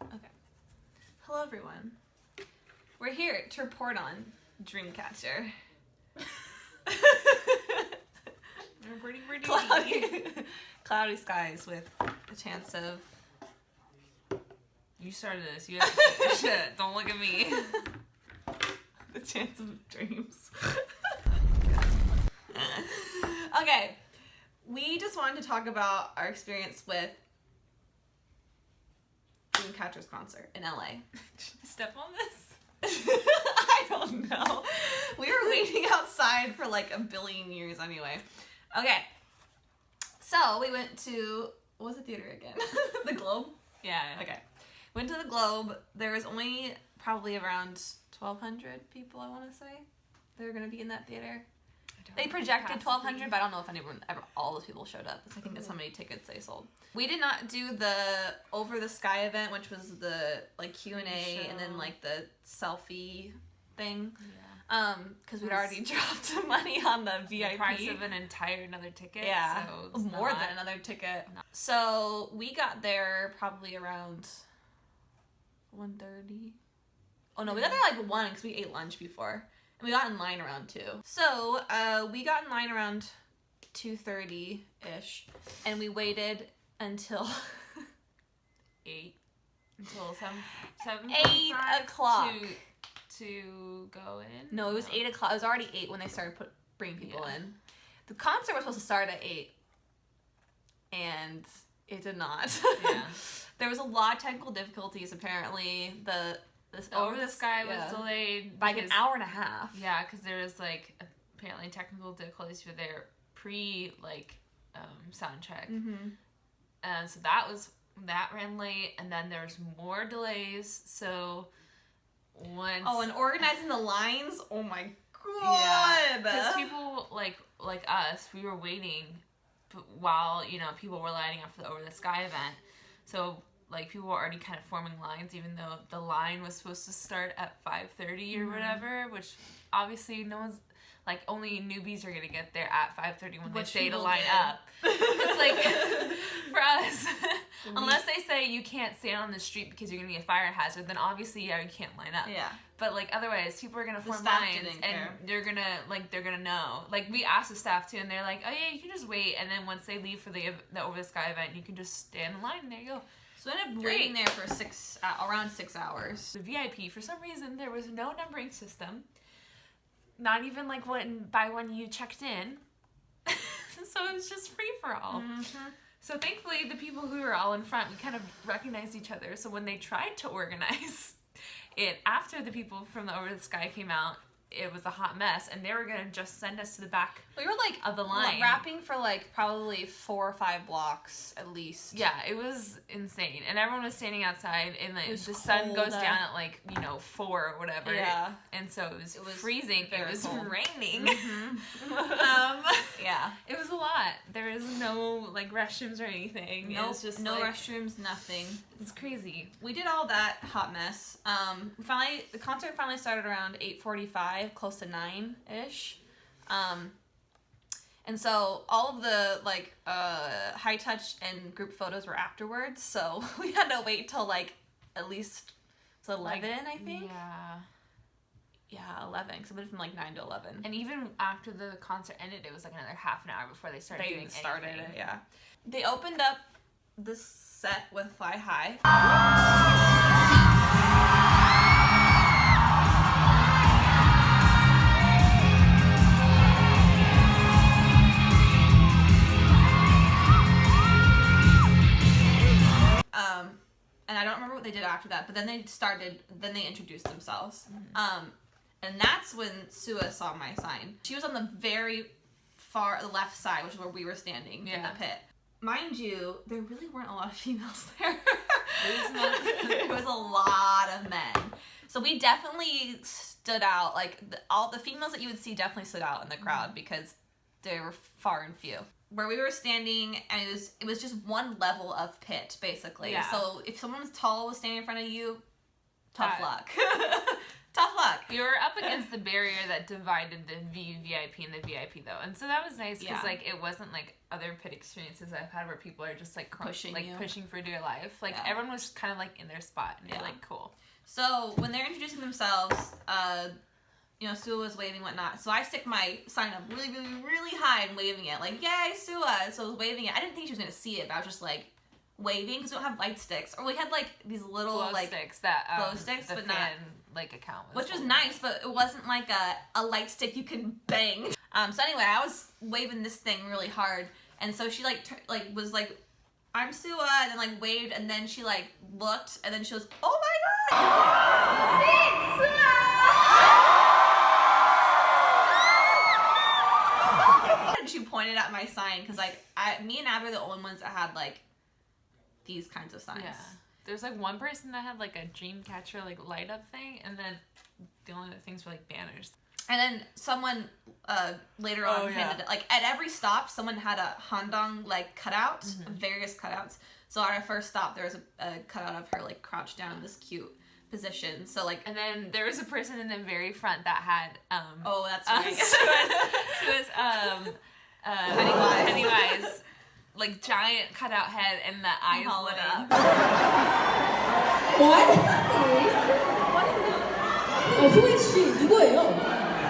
Okay. Hello, everyone. We're here to report on Dreamcatcher. Pretty cloudy skies with a chance of... You started this. You have to shit. Don't look at me. The chance of dreams. Okay. We just wanted to talk about our experience with Dreamcatcher's concert in LA. Step on this? I don't know. We were waiting outside for like a billion years anyway. Okay. So we went to, what was the theater again? The Globe? Yeah. Okay. Went to the Globe. There was only probably around 1,200 people, I want to say. They were going to be in that theater. They projected 1,200, but I don't know if all those people showed up. I think that's how many tickets they sold. We did not do the Over the Sky event, which was the like Q&A and then like the selfie thing. Yeah. Because we'd already dropped money on the VIP. The price of an entire another ticket. Yeah. So more than another ticket. No. So we got there probably around 1:30. Oh no, we got there like 1 because we ate lunch before. And we got in line around 2. So, we got in line around 2:30-ish, and we waited until 8 until 7 8 o'clock to go in. No, it was 8 o'clock. It was already 8 when they started bringing people in. The concert was supposed to start at 8, and it did not. Yeah. There was a lot of technical difficulties. Apparently, This Over the Sky was delayed by like an hour and a half. Yeah, because there was like apparently technical difficulties for their sound check. Mm-hmm. And so that ran late, and then there's more delays. So once and organizing the lines. Oh my god! Yeah, because people like us, we were waiting while people were lining up for the Over the Sky event. So. Like, people were already kind of forming lines, even though the line was supposed to start at 5:30 or whatever, which obviously no one's, like, only newbies are going to get there at 5:30 when they say to line up. It's like, for us, unless they say you can't stand on the street because you're going to be a fire hazard, then obviously, you can't line up. Yeah. But, like, otherwise, people are going to form lines, and they're going to know. Like, we asked the staff, too, and they're like, oh, yeah, you can just wait, and then once they leave for the Over the Sky event, you can just stand in line, and there you go. So I ended up waiting there for around 6 hours. The VIP, for some reason, there was no numbering system. Not even like when you checked in. So it was just free for all. Mm-hmm. So thankfully, the people who were all in front, we kind of recognized each other. So when they tried to organize it after the people from the Over the Sky came out, it was a hot mess, and they were going to just send us to the back of the line. Wrapping for, like, probably 4 or 5 blocks, at least. Yeah, it was insane. And everyone was standing outside, and the sun goes down at, 4 or whatever. Yeah. And so it was freezing. It was cold. Raining. Mm-hmm. Yeah. It was a lot. There was no, restrooms or anything. Nope, it was just, no restrooms, nothing. It's crazy. We did all that hot mess. The concert finally started around 8:45, close to 9-ish. And so all of the high touch and group photos were afterwards. So we had to wait till at least 11, I think. Yeah. Yeah, 11. So it went from 9 to 11. And even after the concert ended, it was another half an hour before they started doing anything. Yeah. They opened up the set with Fly High. And I don't remember what they did after that, but then they introduced themselves. Mm-hmm. And that's when Sua saw my sign. She was on the very the left side, which is where we were standing in the pit. Mind you, there really weren't a lot of females there. It was a lot of men. So we definitely stood out. All the females that you would see definitely stood out in the crowd because they were far and few. Where we were standing, and it was just one level of pit, basically. Yeah. So if someone tall was standing in front of you, tough luck. Tough luck. We were up against the barrier that divided the VVIP and the VIP though, and so that was nice because like it wasn't like other pit experiences I've had where people are just like pushing for dear life. Like everyone was kind of like in their spot, and you're like, cool. So when they're introducing themselves, you know, Sua was waving whatnot. So I stick my sign up really, really, really high and waving it like, "Yay, Sua!" So I was waving it. I didn't think she was gonna see it, but I was just like waving because we don't have light sticks, or we had like these little glow like sticks that glow sticks, the but fan, not like account was which was nice, but it wasn't like a light stick you can bang. So anyway, I was waving this thing really hard, and so she like was like, "I'm Sua," and then like waved, and then she like looked, and then she was, "Oh my god!" And she pointed at my sign because like me and Abby are the only ones that had like these kinds of signs. Yeah. There's like one person that had like a Dreamcatcher like light up thing, and then the only other things were like banners. And then someone later on handed it, like at every stop, someone had a handong like cutout, various cutouts. So at our first stop, there was a cutout of her like crouched down in this cute position. So like, and then there was a person in the very front that had oh, that's right. Pennywise, like giant cutout head and the eyes lit up. What? Who is she? 누구예요?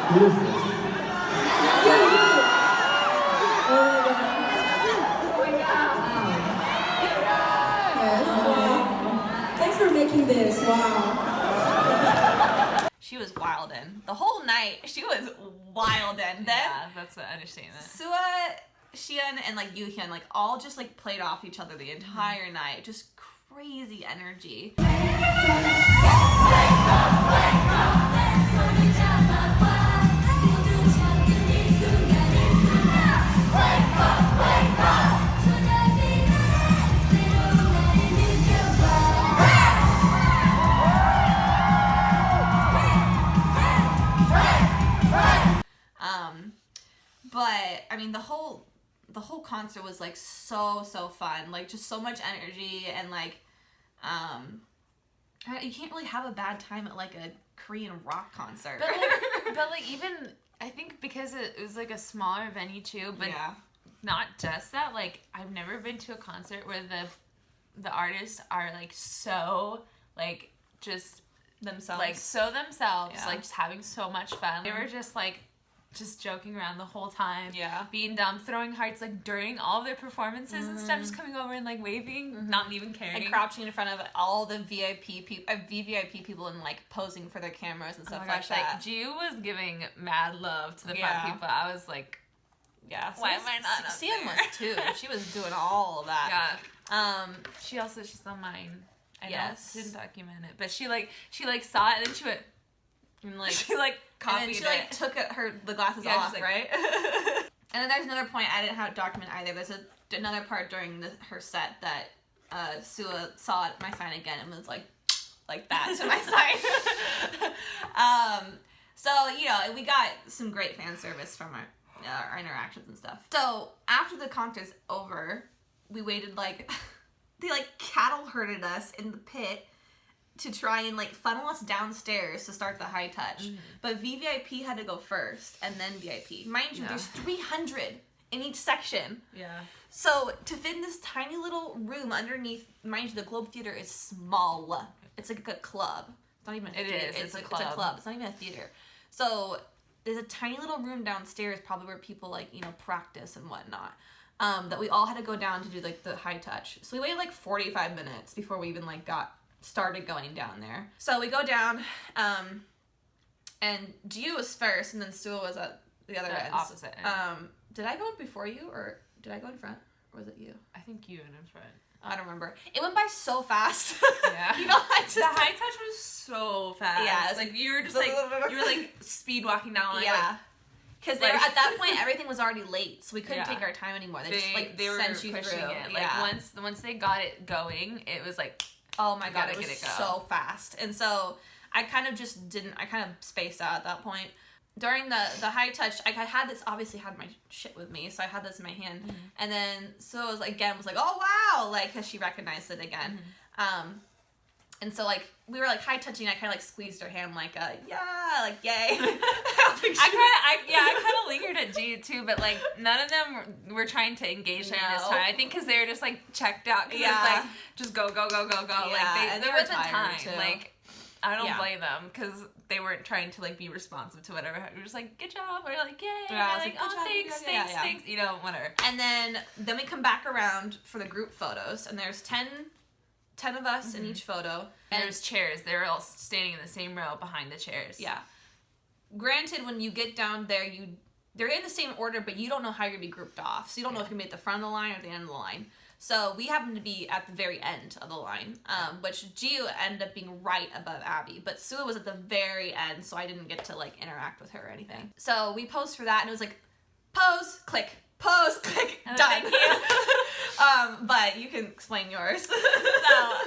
Who is this? Thanks for making this. Wow. She was wildin'. The whole night, she was wildin'. Then Yeah, that's an understatement. Sua, Xian, and like Yuhyun like all just like played off each other the entire night. Just crazy energy. But I mean the whole concert was like so fun, like just so much energy, and like you can't really have a bad time at like a Korean rock concert. But like even I think because it was like a smaller venue too, but not just that, like I've never been to a concert where the artists are like so like just themselves, like like just having so much fun. They were just like just joking around the whole time, being dumb, throwing hearts like during all of their performances and stuff, just coming over and like waving, not even caring, and crouching in front of all the VVIP people and like posing for their cameras and stuff like that. Like Ju was giving mad love to the front people. I was like, why am I not up Xian there? was too. She was doing all of that. She's on mine. I didn't document it, but she saw it and then she went and like she like copied and then she it. like took the glasses off, like, right? And then there's another point I didn't have it documented either. There's another part during her set that Sua saw my sign again and was like that to my sign. So you know, we got some great fan service from our interactions and stuff. So after the concert's over, we waited like they like cattle herded us in the pit to try and like funnel us downstairs to start the high touch. But VVIP had to go first and then VIP. Mind you, there's 300 in each section. Yeah. So to fit in this tiny little room underneath, mind you, the Globe Theater is small. It's like a club. It's not even a theater. It's a club. It's a club. It's not even a theater. So there's a tiny little room downstairs, probably where people like, you know, practice and whatnot. That we all had to go down to do like the high touch. So we waited like 45 minutes before we even like started going down there. So we go down, and Ju was first, and then Sua was at the other end. Opposite end. Did I go before you, or did I go in front, or was it you? I think you and in front. I don't remember. It went by so fast. Yeah. You know, the high touch was so fast. Yeah, it's like you were just like you were like speed walking down. Like, because at that point everything was already late, so we couldn't take our time anymore. They were sent you pushing through it. Like once they got it going, it was like, oh my god, it was so fast. And so I kind of just didn't. I kind of spaced out at that point. During the high touch, I had this, obviously had my shit with me, so I had this in my hand. And then so it was like, oh wow, like, because she recognized it again. And so, like, we were, like, high-touching. I kind of, like, squeezed her hand, like, yeah, like, yay. I kind of lingered at G, too, but, like, none of them were trying to engage during this time. I think because they were just, like, checked out. Because it was, like, just go. Yeah, like, there wasn't time. Too. Like, I don't blame them, because they weren't trying to, like, be responsive to whatever. We were just like, good job. We're like, yay. Yeah, and like, oh, thanks. You know, whatever. And then we come back around for the group photos, and there's 10 of us in each photo. And there's chairs. They're all standing in the same row behind the chairs. Yeah. Granted, when you get down there, they're in the same order, but you don't know how you're going to be grouped off. So you don't know if you're going to be at the front of the line or the end of the line. So we happen to be at the very end of the line, which Gio ended up being right above Abby. But Sua was at the very end, so I didn't get to, like, interact with her or anything. So we posed for that, and it was like, pose, click, done. Thank you. But you can explain yours. So,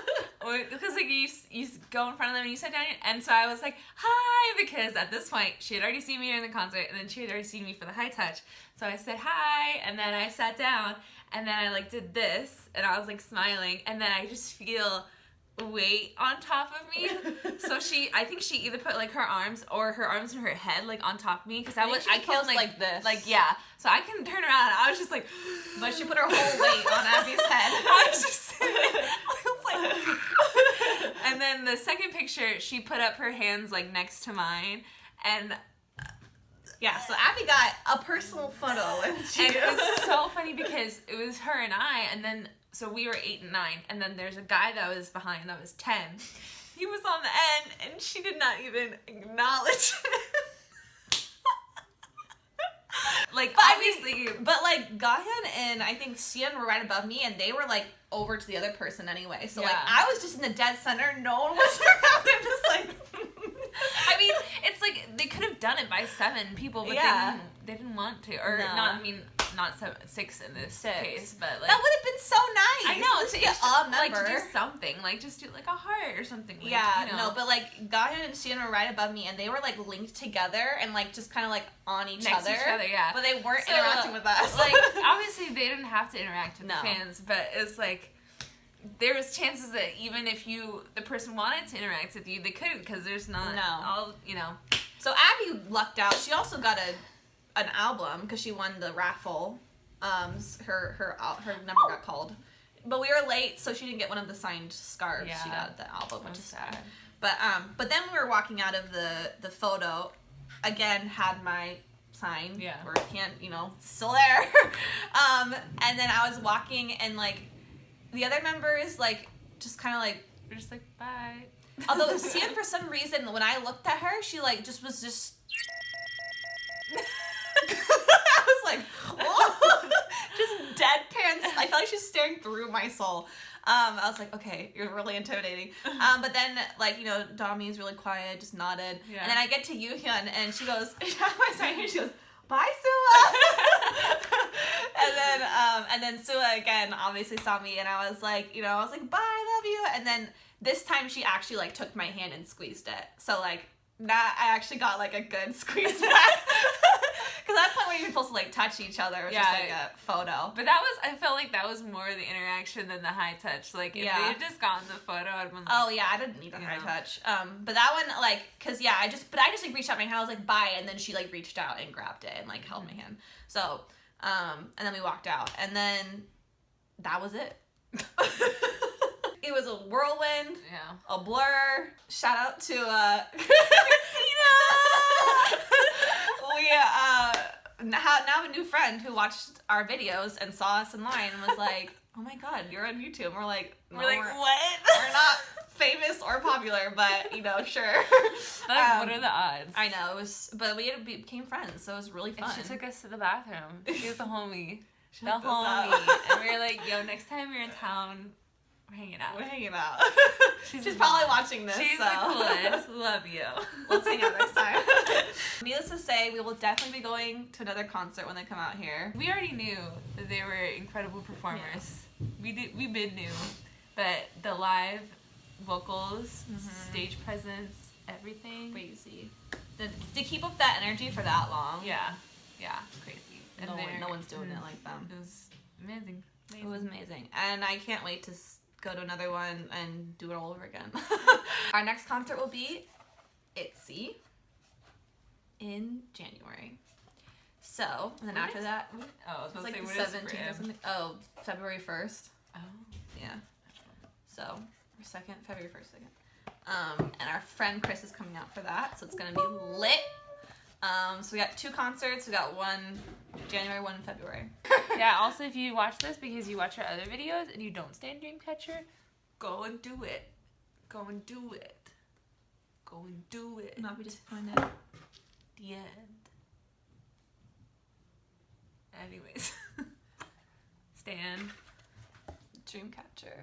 because like you go in front of them and you sit down, and so I was like, hi, because at this point she had already seen me during the concert, and then she had already seen me for the high touch. So I said hi, and then I sat down, and then I like did this, and I was like smiling, and then I just feel weight on top of me. So I think she either put like her arms and her head like on top of me, because I couldn't like this. Like, yeah. So I couldn't turn around. I was just like, but she put her whole weight on Abby's head. I was just sitting there. And then the second picture, she put up her hands like next to mine, and yeah, so Abby got a personal photo with you. And it was so funny because it was her and I, and then so we were 8 and 9, and then there's a guy that was behind that was 10. He was on the end, and she did not even acknowledge it. Like, but obviously, but like Gahyun and I think Sian were right above me, and they were like over to the other person anyway. So like I was just in the dead center. No one was around. I'm just like. I mean, it's like they could have done it by 7 people, but they didn't want to, or not 6 in this case, but like that would have been so nice. I know, to get a member, like to do something, like just do like a heart or something. Like, yeah, you know. no, but like Gahyun and Sian were right above me, and they were like linked together and like just kind of like on each next other. To each other, yeah. But they weren't interacting with us. Like obviously they didn't have to interact with the fans, but it's like. There was chances that even if the person wanted to interact with you, they couldn't, because there's not all, you know. So Abby lucked out. She also got an album because she won the raffle. Her number got called, but we were late, so she didn't get one of the signed scarves. Yeah. She got the album, which is sad. But then we were walking out of the photo. Again, had my sign. Yeah. Where it can't, still there. And then I was walking and like. The other members, like, just kind of, like... We're just like, bye. Although, Sian, for some reason, when I looked at her, she, like, just was just... I was like, whoa! Just deadpan. I felt like she's staring through my soul. I was like, okay, you're really intimidating. But then, like, Dami's really quiet, just nodded. Yeah. And then I get to Yuhyun, and she goes, she goes, bye, Sua! and then Sua again obviously saw me, and I was like, bye, I love you. And then this time she actually like took my hand and squeezed it. So like that I actually got like a good squeeze back. Because at that point where you're supposed to like touch each other, it was just like a photo. But I felt like that was more the interaction than the high touch. Like if they had just gotten the photo, I'd been like, oh yeah, I didn't need a high touch. But that one like, cause I just like reached out my hand. I was like bye, and then she like reached out and grabbed it and like held my hand. So and then we walked out, and then that was it. It was a whirlwind, a blur. Shout out to Christina. We now have a new friend who watched our videos and saw us in line and was like, "Oh my god, you're on YouTube." And we're like, what? We're not famous or popular, but sure. What are the odds? I know, it was, but we became friends, so it was really fun. And she took us to the bathroom. She was the homie. And we were like, yo, next time you're in town, we're hanging out. She's probably watching this. She's the coolest. Love you. Let's hang out next time. Needless to say, we will definitely be going to another concert when they come out here. We already knew that they were incredible performers. Yeah. We knew. But the live vocals, stage presence, everything. Crazy. To keep up that energy for that long. Yeah, crazy. And no one's doing it like them. It was amazing. It was amazing. And I can't wait to go to another one and do it all over again. Our next concert will be ITZY in January. So, and then after that, Oh, I was it's going to like say, the what is 17th or something. Oh, February 1st. Oh. Yeah. So, February 1st, 2nd. And our friend Chris is coming out for that, so it's gonna be lit. So we got 2 concerts. We got one January, one in February. Yeah, also if you watch this because you watch our other videos and you don't stay in Dreamcatcher, Go and do it. Go and do it. Go and do it. not be disappointed. The end. Anyways. Stan. Dreamcatcher.